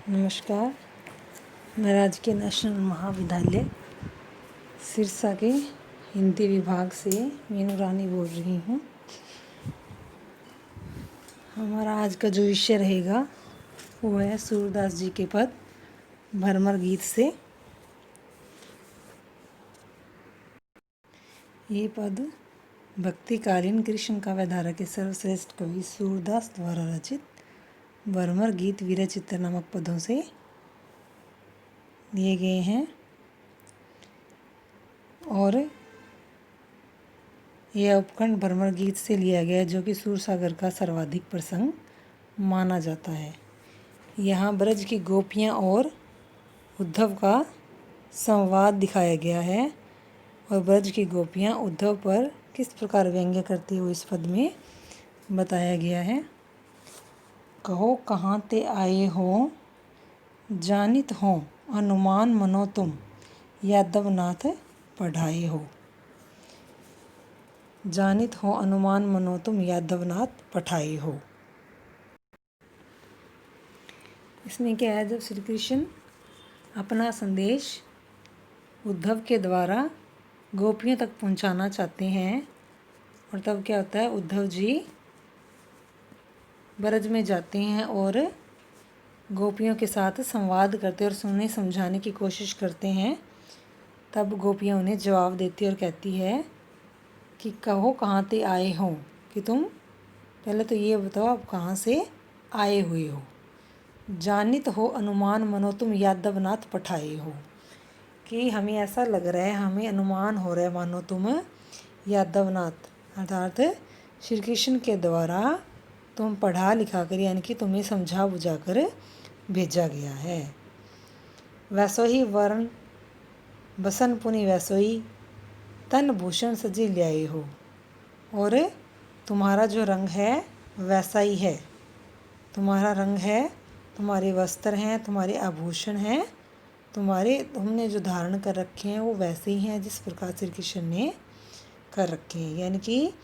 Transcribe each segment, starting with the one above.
नमस्कार। मैं राजकीय नेशनल महाविद्यालय सिरसा के हिंदी विभाग से मीनू रानी बोल रही हूँ। हमारा आज का जो विषय रहेगा वो है सूरदास जी के पद भरमर गीत से। ये पद भक्तिकालीन कृष्ण काव्यधारा के सर्वश्रेष्ठ कवि सूरदास द्वारा रचित भरमर गीत विरचित्र नामक पदों से दिए गए हैं और यह उपखंड भरमर गीत से लिया गया है, जो कि सूरसागर का सर्वाधिक प्रसंग माना जाता है। यहाँ ब्रज की गोपियाँ और उद्धव का संवाद दिखाया गया है और ब्रज की गोपियाँ उद्धव पर किस प्रकार व्यंग्य करती हो इस पद में बताया गया है। कहो कहाँ ते आए हो, जानित हो अनुमान मनो तुम, यादवनाथ पढ़ाए हो। जानित हो अनुमान मनो तुम, यादवनाथ पठाए हो। इसमें क्या है, जब श्री कृष्ण अपना संदेश उद्धव के द्वारा गोपियों तक पहुंचाना चाहते हैं और तब क्या होता है, उद्धव जी ब्रज में जाते हैं और गोपियों के साथ संवाद करते और उन्हें समझाने की कोशिश करते हैं। तब गोपियाँ उन्हें जवाब देती और कहती है कि कहो कहाँ ते आए हो, कि तुम पहले तो ये बताओ आप कहाँ से आए हुए हो। जानित हो अनुमान मनो तुम, यादवनाथ पठाए हो, कि हमें ऐसा लग रहा है, हमें अनुमान हो रहा है मानो तुम यादवनाथ अर्थात श्री कृष्ण के द्वारा तुम पढ़ा लिखा कर यानी कि तुम्हें समझा बुझा कर भेजा गया है। वैसो ही वर्ण बसन पुनि वैसो ही तन भूषण सजी ल्याए हो, और तुम्हारा जो रंग है वैसा ही है, तुम्हारा रंग है, तुम्हारे वस्त्र हैं, तुम्हारे आभूषण हैं, तुमने जो धारण कर रखे हैं वो वैसे ही हैं जिस प्रकार श्री कृष्ण ने कर रखे हैं। यानी कि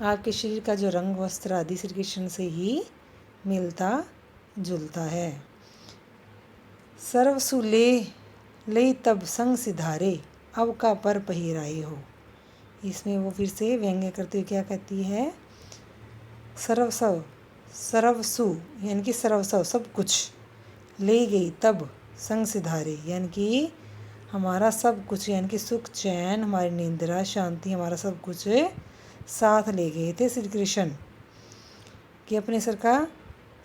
आपके शरीर का जो रंग वस्त्र आदि श्री कृष्ण से ही मिलता जुलता है। सर्वसु ले तब संग सिधारे, अब का पर पहिराए हो। इसमें वो फिर से व्यंग्य करते हुए क्या कहती है, सर्वसु यानी कि सर्वस्व सब कुछ, ले गई तब संग सिधारे यानी कि हमारा सब कुछ यानी कि सुख चैन हमारी निंद्रा शांति हमारा सब कुछ साथ ले गए थे श्री कृष्ण, कि अपने सर का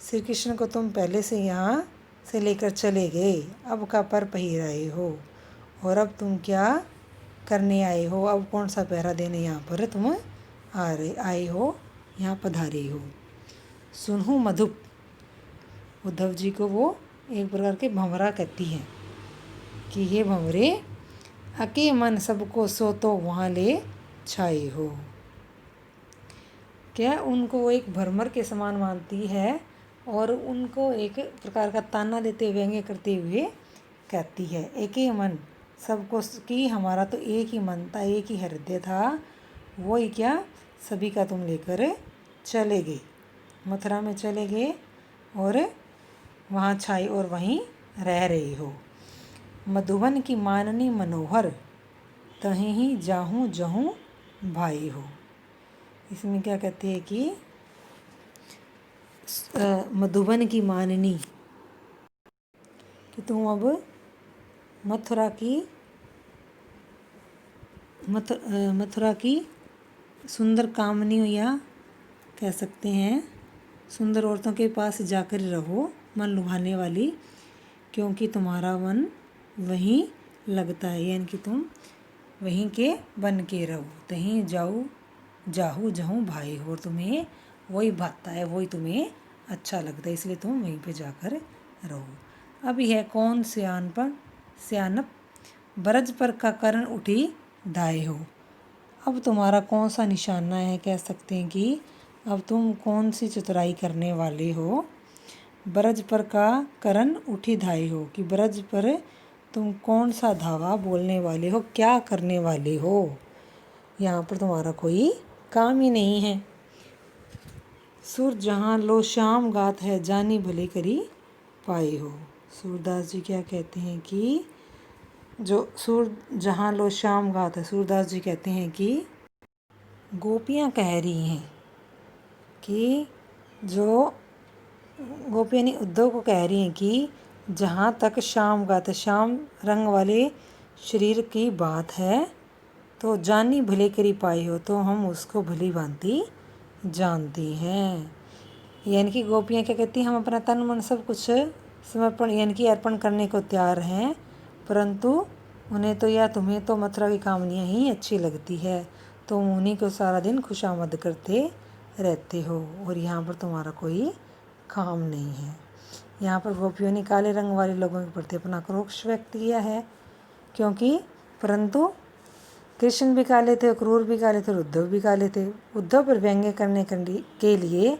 श्री कृष्ण को तुम पहले से यहाँ से लेकर चले गए, अब का पर पहिराए हो, और अब तुम क्या करने आए हो, अब कौन सा पहरा देने यहाँ पर तुम आए हो, यहाँ पधारे हो। सुनहु मधुप, उद्धव जी को वो एक प्रकार के भंवरा कहती हैं कि हे भंवरे, अके मन सबको सो तो वहाँ ले छाए हो। क्या उनको वो एक भरमर के समान मानती है और उनको एक प्रकार का ताना देते हुए व्यंग्य करते हुए कहती है, एक ही मन सबको, कि हमारा तो एक ही मन था, एक ही हृदय था, वो ही क्या सभी का तुम लेकर चले गए, मथुरा में चले गए और वहाँ छाई और वहीं रह रही हो। मधुबन की माननी मनोहर, तहीं ही जाहूँ जहूँ भाई हो। इसमें क्या कहते हैं कि मधुबन की माननी, कि तुम अब मथुरा की सुंदर कामनी या कह सकते हैं सुंदर औरतों के पास जाकर रहो, मन लुभाने वाली, क्योंकि तुम्हारा मन वहीं लगता है, यानी कि तुम वहीं के बन के रहो, तहीं जाहू जहूँ भाई हो, और तुम्हें वही भाता है, वही तुम्हें अच्छा लगता है, इसलिए तुम वहीं पे जाकर रहो। अब यह कौन सियानप ब्रज पर का करण उठी धाए हो। अब तुम्हारा कौन सा निशाना है, कह सकते हैं कि अब तुम कौन सी चतुराई करने वाले हो। ब्रज पर का करण उठी धाए हो, कि ब्रज पर तुम कौन सा धावा बोलने वाले हो, क्या करने वाले हो, यहाँ पर तुम्हारा कोई काम ही नहीं है। सुर जहाँ लो श्याम गात है, जानी भले करी पाए हो। सूरदास जी क्या कहते हैं कि जहाँ लो श्याम गाता, सूरदास जी कहते हैं कि गोपियाँ कह रही हैं कि जो गोपियाँ नहीं, उद्धव को कह रही हैं कि जहाँ तक श्याम गाता, श्याम रंग वाले शरीर की बात है तो जानी भले करी पाई हो, तो हम उसको भली भांति जानती हैं। यानी कि गोपियाँ क्या कहती हैं, हम अपना तन मन सब कुछ समर्पण यानी कि अर्पण करने को तैयार हैं, परंतु उन्हें तो या तुम्हें तो मथुरा की कामनियाँ ही अच्छी लगती है, तुम उन्हीं को सारा दिन खुशामद करते रहते हो और यहाँ पर तुम्हारा कोई काम नहीं है। यहाँ पर गोपियों ने काले रंग वाले लोगों के प्रति अपना क्रोध व्यक्त किया है, क्योंकि परंतु कृष्ण भी काले थे, क्रूर भी काले थे, उद्धव भी काले थे। उद्धव पर व्यंग्य करने के लिए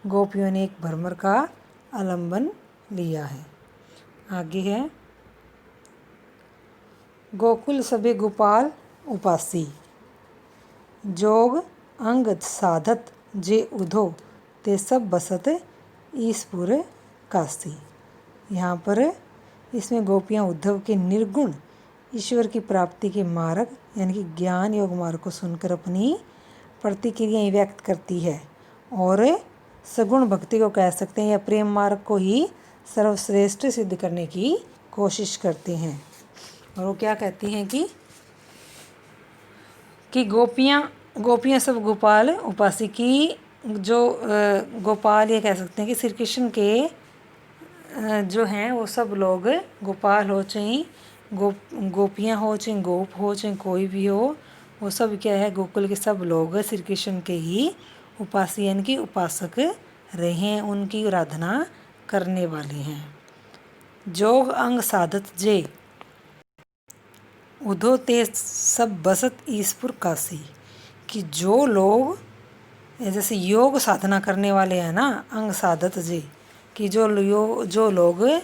गोपियों ने एक भ्रमर का आलंबन लिया है। आगे है, गोकुल सभे गोपाल उपासी, जोग अंग साधत जे उधो, ते सब बसत ईसपुर काशी। यहाँ पर इसमें गोपियाँ उद्धव के निर्गुण ईश्वर की प्राप्ति के मार्ग यानी कि ज्ञान योग मार्ग को सुनकर अपनी प्रतिक्रियाएं व्यक्त करती है और सगुण भक्ति को कह सकते हैं या प्रेम मार्ग को ही सर्वश्रेष्ठ सिद्ध करने की कोशिश करते हैं। और वो क्या कहती हैं कि गोपियाँ सब गोपाल उपासी की, जो गोपाल ये कह सकते हैं कि श्री कृष्ण के जो हैं वो सब लोग गोपाल हो, चाहे गोपियाँ हो, चाहे गोप हो, चाहे कोई भी हो, वो सब क्या है, गोकुल के सब लोग श्री कृष्ण के ही उपासी यानी कि उपासक रहे हैं, उनकी आराधना करने वाले हैं। जोग अंग साधत जे उधो ते सब बसत ईसपुर काशी, कि जो लोग जैसे योग साधना करने वाले हैं ना, अंग साधत जे, कि जो लोग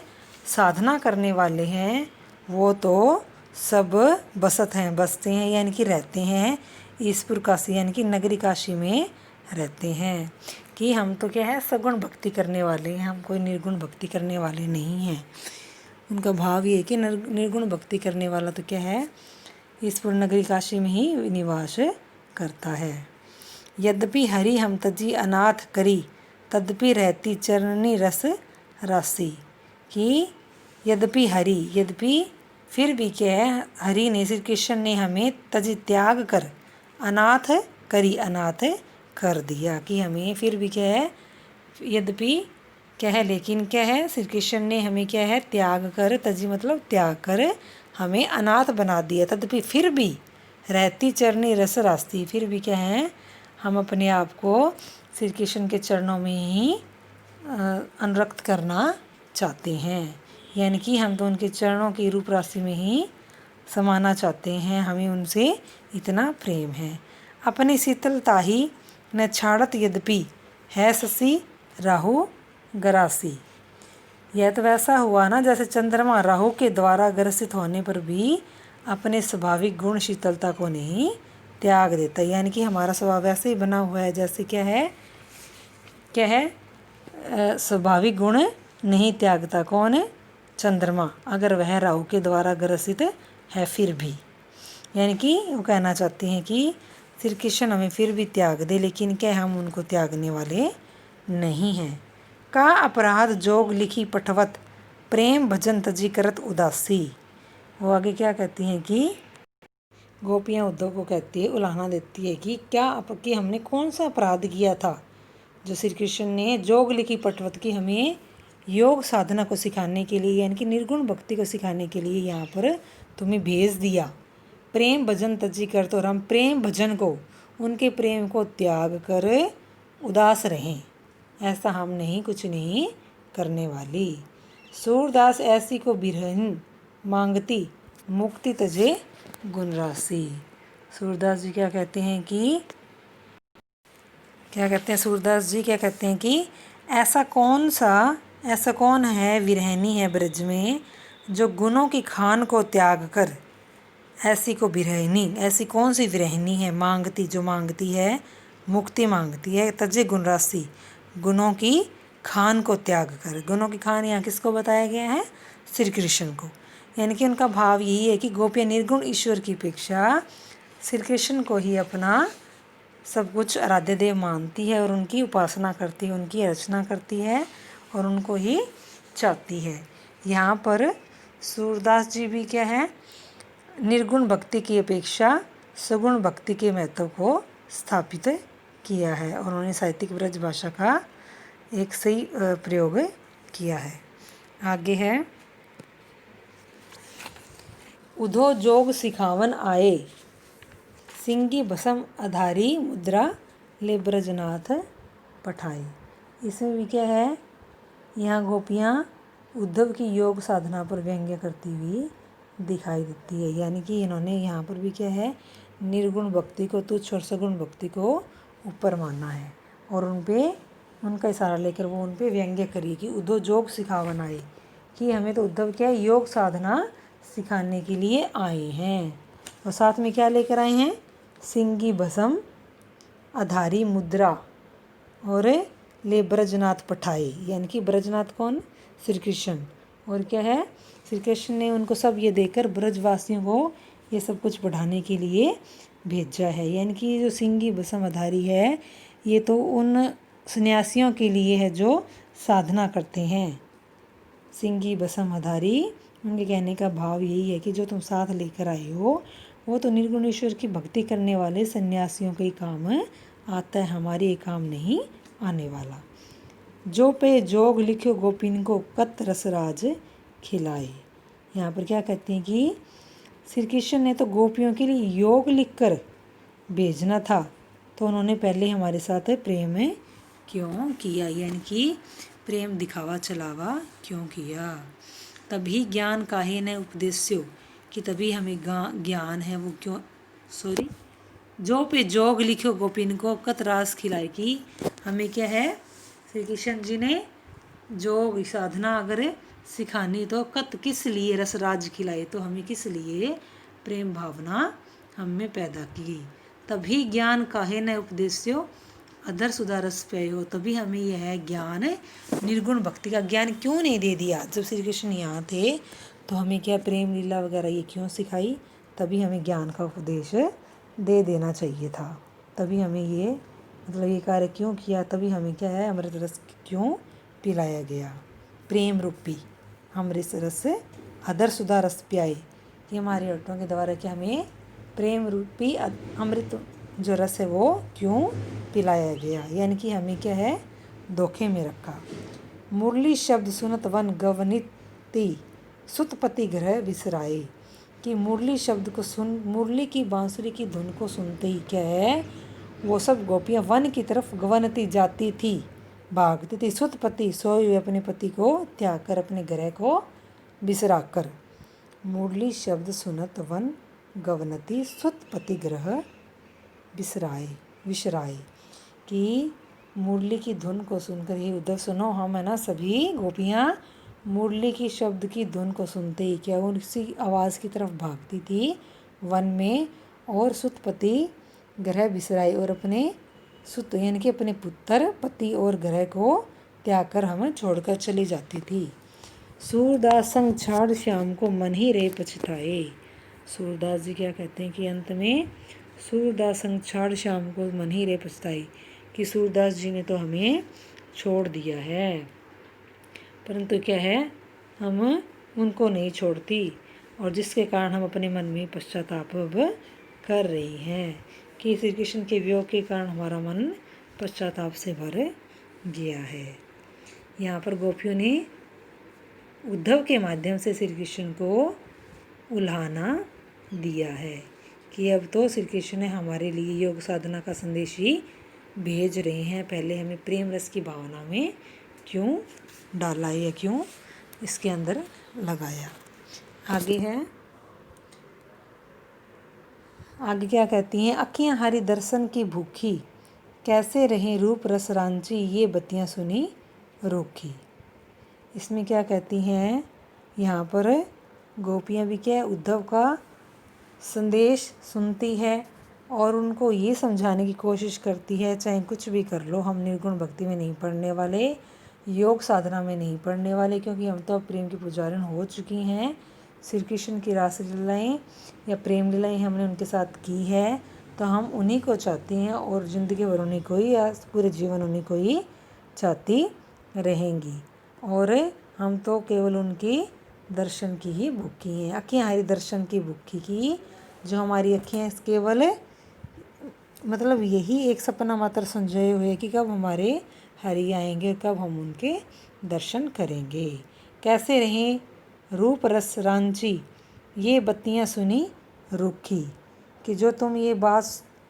साधना करने वाले हैं वो तो सब बसत हैं, बसते हैं यानी कि रहते हैं ईसपुर काशी यानी कि नगरी काशी में रहते हैं। कि हम तो क्या है, सगुण भक्ति करने वाले हैं, हम कोई निर्गुण भक्ति करने वाले नहीं हैं। उनका भाव ये है कि निर्गुण भक्ति करने वाला तो क्या है, ईसपुर नगरी काशी में ही निवास करता है। यद्यपि हरि हम तजी अनाथ करी, तदपि रहती चरणी रस राशि, कि यद्यपि फिर भी क्या है, हरि ने श्री कृष्ण ने हमें तज त्याग कर अनाथ कर दिया, कि हमें फिर भी क्या है, यद्यपि क्या है, लेकिन क्या है, श्री कृष्ण ने हमें क्या है, त्याग कर, तजी मतलब त्याग कर हमें अनाथ बना दिया। तदपि फिर भी रहती चरणी रस रास्ती, फिर भी क्या है, हम अपने आप को श्री कृष्ण के चरणों में ही अनुरक्त करना चाहते हैं, यानी कि हम तो उनके चरणों की रूप राशि में ही समाना चाहते हैं, हमें उनसे इतना प्रेम है। अपनी शीतलता ही न छाड़त यद्यपि है शशि राहु गरासी। यह तो वैसा हुआ ना जैसे चंद्रमा राहु के द्वारा ग्रसित होने पर भी अपने स्वाभाविक गुण शीतलता को नहीं त्याग देता, यानी कि हमारा स्वभाव ऐसे ही बना हुआ है जैसे क्या है स्वाभाविक गुण नहीं त्यागता। कौन है? चंद्रमा, अगर वह राहु के द्वारा ग्रसित है फिर भी, यानी कि वो कहना चाहते हैं कि श्री कृष्ण हमें फिर भी त्याग दे, लेकिन क्या हम उनको त्यागने वाले नहीं हैं। का अपराध जोग लिखी पठवत, प्रेम भजन तजी करत उदासी। वो आगे क्या कहती हैं कि गोपियाँ उद्धव को कहती है, उलाहना देती है कि हमने कौन सा अपराध किया था जो श्री कृष्ण ने जोग लिखी पठवत की हमें योग साधना को सिखाने के लिए यानी कि निर्गुण भक्ति को सिखाने के लिए यहाँ पर तुम्हें भेज दिया। प्रेम भजन तजी कर, तो हम प्रेम भजन को, उनके प्रेम को त्याग कर उदास रहें, ऐसा हम नहीं कुछ नहीं करने वाली। सूरदास ऐसी को बिरहन मांगती, मुक्ति तजे गुण राशि। सूरदास जी क्या कहते हैं सूरदास जी क्या कहते हैं कि ऐसा कौन है विरहनी है ब्रज में जो गुणों की खान को त्याग कर, ऐसी को विरहनी, ऐसी कौन सी विरहनी है, मांगती, जो मांगती है मुक्ति मांगती है, तजे गुण राशि, गुणों की खान को त्याग कर। गुणों की खान यहाँ किसको बताया गया है? श्री कृष्ण को। यानी कि उनका भाव यही है कि गोपियाँ निर्गुण ईश्वर की अपेक्षा श्री कृष्ण को ही अपना सब कुछ आराध्य देव मानती है और उनकी उपासना करती है, उनकी रचना करती है और उनको ही चाहती है। यहाँ पर सूरदास जी भी क्या है, निर्गुण भक्ति की अपेक्षा सगुण भक्ति के महत्व को स्थापित किया है और उन्होंने साहित्यिक ब्रज भाषा का एक सही प्रयोग किया है। आगे है, उधो जोग सिखावन आए, सिंगी भसम आधारी मुद्रा ले ब्रजनाथ पठाई। इसमें भी क्या है, यहाँ गोपियाँ उद्धव की योग साधना पर व्यंग्य करती हुई दिखाई देती है। यानी कि इन्होंने यहाँ पर भी क्या है, निर्गुण भक्ति को तुच्छ और सगुण भक्ति को ऊपर माना है और उन पे उनका इशारा लेकर वो उन पे व्यंग्य करी कि उद्धव योग सिखावन आए, कि हमें तो उद्धव क्या है, योग साधना सिखाने के लिए आए हैं। और साथ में क्या लेकर आए हैं, सिंगी भसम आधारी मुद्रा और ले ब्रजनाथ पठाए। यानी कि ब्रजनाथ कौन? श्री कृष्ण। और क्या है, श्री कृष्ण ने उनको सब ये देकर ब्रजवासियों को ये सब कुछ पढ़ाने के लिए भेजा है। यानी कि जो सिंगी भसम आधारी है, ये तो उन सन्यासियों के लिए है जो साधना करते हैं। सिंगी भसम आधारी, उनके कहने का भाव यही है कि जो तुम साथ लेकर आए हो वो तो निर्गुण ईश्वर की भक्ति करने वाले सन्यासियों का ही काम आता है, हमारे ये काम नहीं आने वाला। जो पे जोग लिखो गोपिन को कत रसराज खिलाए। यहाँ पर क्या कहते हैं कि श्री कृष्ण ने तो गोपियों के लिए योग लिखकर भेजना था, तो उन्होंने पहले हमारे साथ प्रेम क्यों किया, यानी कि प्रेम दिखावा चलावा क्यों किया। तभी ज्ञान काहे न उपदेस्यो, कि तभी हमें ज्ञान है वो क्यों, जो पे जोग लिखो गोपिन को कत रास खिलाए, कि हमें क्या है, श्री कृष्ण जी ने जो साधना अगर सिखानी तो कत किस लिए रसराज खिलाए, तो हमें किस लिए प्रेम भावना हम में पैदा की। तभी ज्ञान काहे न उपदेस्यो अधर सुधा रस प्यायो, तभी हमें यह ज्ञान निर्गुण भक्ति का ज्ञान क्यों नहीं दे दिया। जब श्री कृष्ण यहाँ थे तो हमें क्या प्रेम लीला वगैरह ये क्यों सिखाई, तभी हमें ज्ञान का उपदेश दे देना चाहिए था। तभी हमें ये मतलब ये कार्य क्यों किया, तभी हमें क्या है, अमृत रस क्यों पिलाया गया, प्रेम रूपी अमृत रस अधर सुधा रस प्याए, कि हमारे अर्थों के द्वारा क्या हमें प्रेम रूपी अमृत जो रस है वो क्यों पिलाया गया। यानी कि हमें क्या है, धोखे में रखा। मुरली शब्द सुनत वन गवनिति सुतपति ग्रह विसराए, कि मुरली शब्द को मुरली की बांसुरी की धुन को सुनते ही क्या है, वो सब गोपियाँ वन की तरफ गवनती जाती थी, भागती थी। सुतपति सोए हुए अपने पति को त्याग कर, अपने ग्रह को बिसरा कर। मुरली शब्द सुनत वन गवनती सुतपति ग्रह विसराए, कि मुरली की धुन को सुनकर ही उद्धव सुनो, हम है ना सभी गोपियाँ मुरली की शब्द की धुन को सुनते ही क्या उसी आवाज़ की तरफ भागती थी वन में, और सुतपति ग्रह बिसराए, और अपने सुत यानी कि अपने पुत्र पति और ग्रह को त्याग कर हमें छोड़कर चली जाती थी। सूरदास संग छाड़ श्याम को मन ही रे पछताए। सूरदास जी क्या कहते हैं कि अंत में सूरदास संग छाड़ श्याम को मन ही रे पछताई, कि सूरदास जी ने तो हमें छोड़ दिया है, परंतु क्या है, हम उनको नहीं छोड़ती, और जिसके कारण हम अपने मन में पश्चाताप अब कर रही हैं, कि श्री कृष्ण के वियोग के कारण हमारा मन पश्चाताप से भर गया है। यहाँ पर गोपियों ने उद्धव के माध्यम से श्री कृष्ण को उल्हाना दिया है कि अब तो श्री कृष्ण ने हमारे लिए योग साधना का संदेश ही भेज रहे हैं, पहले हमें प्रेम रस की भावना में क्यों डाला या क्यों इसके अंदर लगाया। आगे है, आगे क्या कहती हैं, अखियाँ हरि दर्शन की भूखी, कैसे रहें रूप रस रांची, ये बत्तियाँ सुनी रोकी। इसमें क्या कहती हैं, यहाँ पर गोपियाँ भी क्या उद्धव का संदेश सुनती है और उनको ये समझाने की कोशिश करती है, चाहे कुछ भी कर लो हम निर्गुण भक्ति में नहीं पड़ने वाले, योग साधना में नहीं पड़ने वाले, क्योंकि हम तो अब प्रेम की पुजारन हो चुकी हैं। श्री कृष्ण की रासलीलाएँ या प्रेम लीलाएँ हमने उनके साथ की है, तो हम उन्हीं को चाहती हैं और ज़िंदगी भर उन्हीं को ही या पूरे जीवन उन्हीं को ही चाहती रहेंगी। और हम तो केवल उनकी दर्शन की ही भूखी हैं। अखियाँ हमारी दर्शन की भूखी की, जो हमारी अखियाँ केवल मतलब यही एक सपना मात्र संजोए हुए कि कब हमारे हरि आएंगे, कब हम उनके दर्शन करेंगे। कैसे रहें रूप रस रांची, ये बत्तियां सुनी रूखी। कि जो तुम ये बात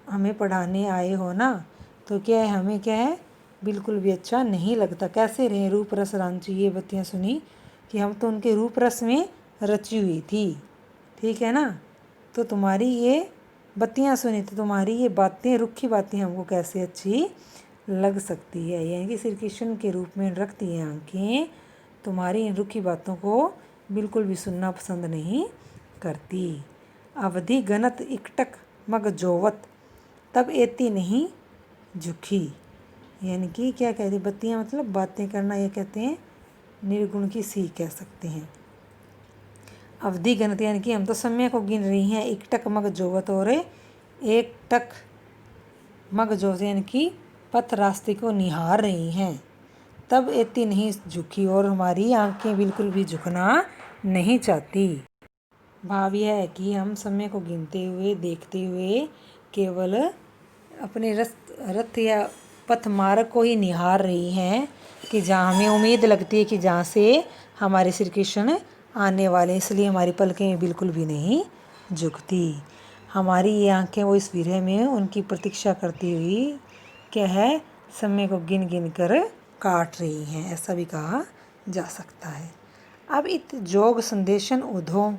हमें पढ़ाने आए हो ना, तो क्या है, हमें क्या है, बिल्कुल भी अच्छा नहीं लगता। कैसे रहें रूप रस रांची, ये बत्तियां सुनी, कि हम तो उनके रूप रस में रची हुई थी, ठीक है ना। तो तुम्हारी ये बत्तियां सुनी, तो तुम्हारी ये बातें, रुखी बातें हमको कैसे अच्छी लग सकती है। यानी कि श्री कृष्ण के रूप में रखती हैं आँखें, तुम्हारी इन रुखी बातों को बिल्कुल भी सुनना पसंद नहीं करती। अवधि गनत इकटक मग जोवत, तब एती नहीं झुकी। यानी कि क्या कहते हैं, बत्तियाँ मतलब बातें करना, ये कहते हैं निर्गुण की सीख कह सकते हैं। अवधि गणत यानी कि हम तो समय को गिन रही हैं। एक टक मग जोवत, और एक टक मग जोवत यानी कि पथ रास्ते को निहार रही हैं। तब एती नहीं झुकी, और हमारी आंखें बिल्कुल भी झुकना नहीं चाहती। भाव यह है कि हम समय को गिनते हुए, देखते हुए केवल अपने रथ या पथ मार्ग को ही निहार रही हैं, कि जहाँ हमें उम्मीद लगती है कि जहाँ से हमारे श्री कृष्ण आने वाले, इसलिए हमारी पलकें बिल्कुल भी नहीं झुकती। हमारी ये आंखें वो इस विरह में उनकी प्रतीक्षा करती हुई क्या है, समय को गिन गिन कर काट रही हैं, ऐसा भी कहा जा सकता है। अब इत जोग संदेशन उधो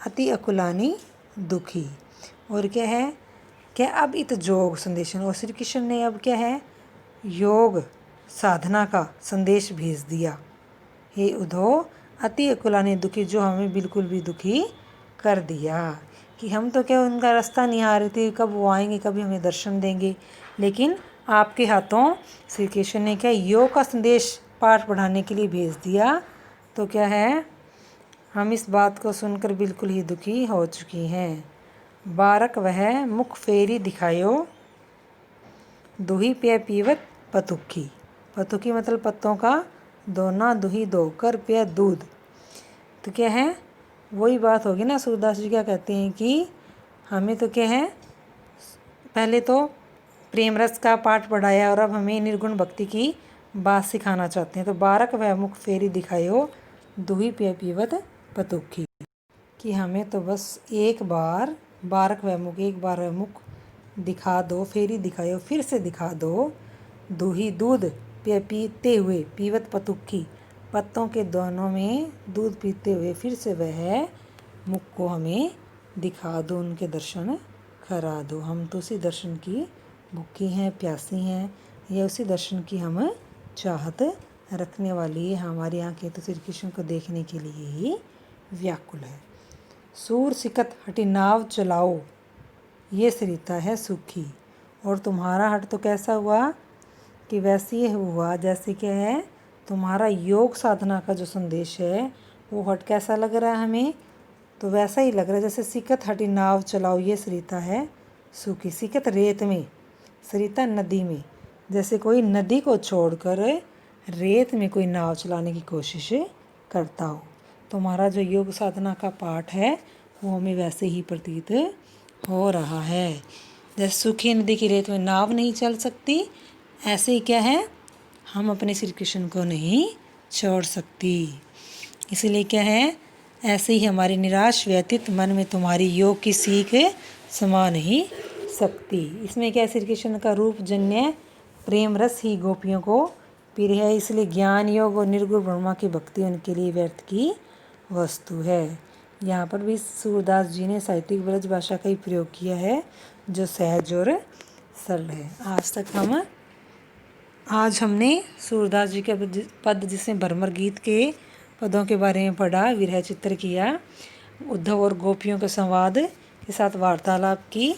अति अकुलानी दुखी, और क्या है, क्या अब इत जोग संदेशन, और श्री कृष्ण ने अब क्या है, योग साधना का संदेश भेज दिया। हे उधो अति अकुलानी दुखी, जो हमें बिल्कुल भी दुखी कर दिया। कि हम तो क्या उनका रास्ता निहार रहे थे, कब वो आएंगे, कभी हमें दर्शन देंगे, लेकिन आपके हाथों श्री कृष्ण ने क्या योग का संदेश पाठ पढ़ाने के लिए भेज दिया। तो क्या है, हम इस बात को सुनकर बिल्कुल ही दुखी हो चुकी हैं। बारक वह मुख फेरी दिखायो, दुही पे पीवत पतुखी। पतुखी मतलब पत्तों का दोना, दुही दोकर पिया दूध। तो क्या है, वही बात होगी ना। सूरदास जी क्या कहते हैं कि हमें तो क्या है, पहले तो प्रेम रस का पाठ पढ़ाया, और अब हमें निर्गुण भक्ति की बात सिखाना चाहते हैं। तो बारक वह मुख फेरी दिखायो, दुही पे पीवत पतुखी। कि हमें तो बस एक बार बारक वह मुख, एक बार वह मुख दिखा दो, फेरी दिखाओ, फिर से दिखा दो। दूही दूध पे पीते हुए, पीवत पतुखी, पत्तों के दोनों में दूध पीते हुए फिर से वह मुख को हमें दिखा दो, उनके दर्शन करा दो। हम तो उसी दर्शन की भूखी हैं, प्यासी हैं, या उसी दर्शन की हम चाहत रखने वाली है। हमारी आंखें तो श्री कृष्ण को देखने के लिए ही व्याकुल है। सूर सिकत हटी नाव चलाओ, ये सरिता है सूखी। और तुम्हारा हट तो कैसा हुआ, कि वैसे ही हुआ जैसे क्या है, तुम्हारा योग साधना का जो संदेश है, वो हट कैसा लग रहा है हमें, तो वैसा ही लग रहा है जैसे सिकत हटी नाव चलाओ, ये सरिता है सूखी। सिकत रेत में, सरिता नदी में, जैसे कोई नदी को छोड़कर रेत में कोई नाव चलाने की कोशिश करता हो। तुम्हारा जो योग साधना का पाठ है, वो हमें वैसे ही प्रतीत हो रहा है। जैसे सूखी नदी की रेत में नाव नहीं चल सकती, ऐसे ही क्या है, हम अपने श्री कृष्ण को नहीं छोड़ सकती। इसलिए क्या है, ऐसे ही हमारी निराश व्यतीत मन में तुम्हारी योग की सीख समा नहीं सकती। इसमें क्या, श्री कृष्ण का रूप जन्य प्रेम रस ही गोपियों को प्रिय है, इसलिए ज्ञान योग और निर्गुण ब्रह्मा की भक्ति उनके लिए व्यर्थ की वस्तु है। यहाँ पर भी सूरदास जी ने साहित्यिक ब्रज भाषा का ही प्रयोग किया है, जो सहज और सरल है। आज हमने सूरदास जी के पद, जिसमें भ्रमर गीत के पदों के बारे में पढ़ा, विरह चित्र किया, उद्धव और गोपियों के संवाद के साथ वार्तालाप की,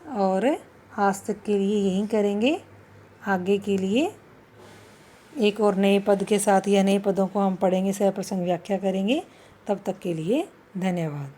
और आज तक के लिए यहीं करेंगे। आगे के लिए एक और नए पद के साथ या नए पदों को हम पढ़ेंगे, सह प्रसंग व्याख्या करेंगे। तब तक के लिए धन्यवाद।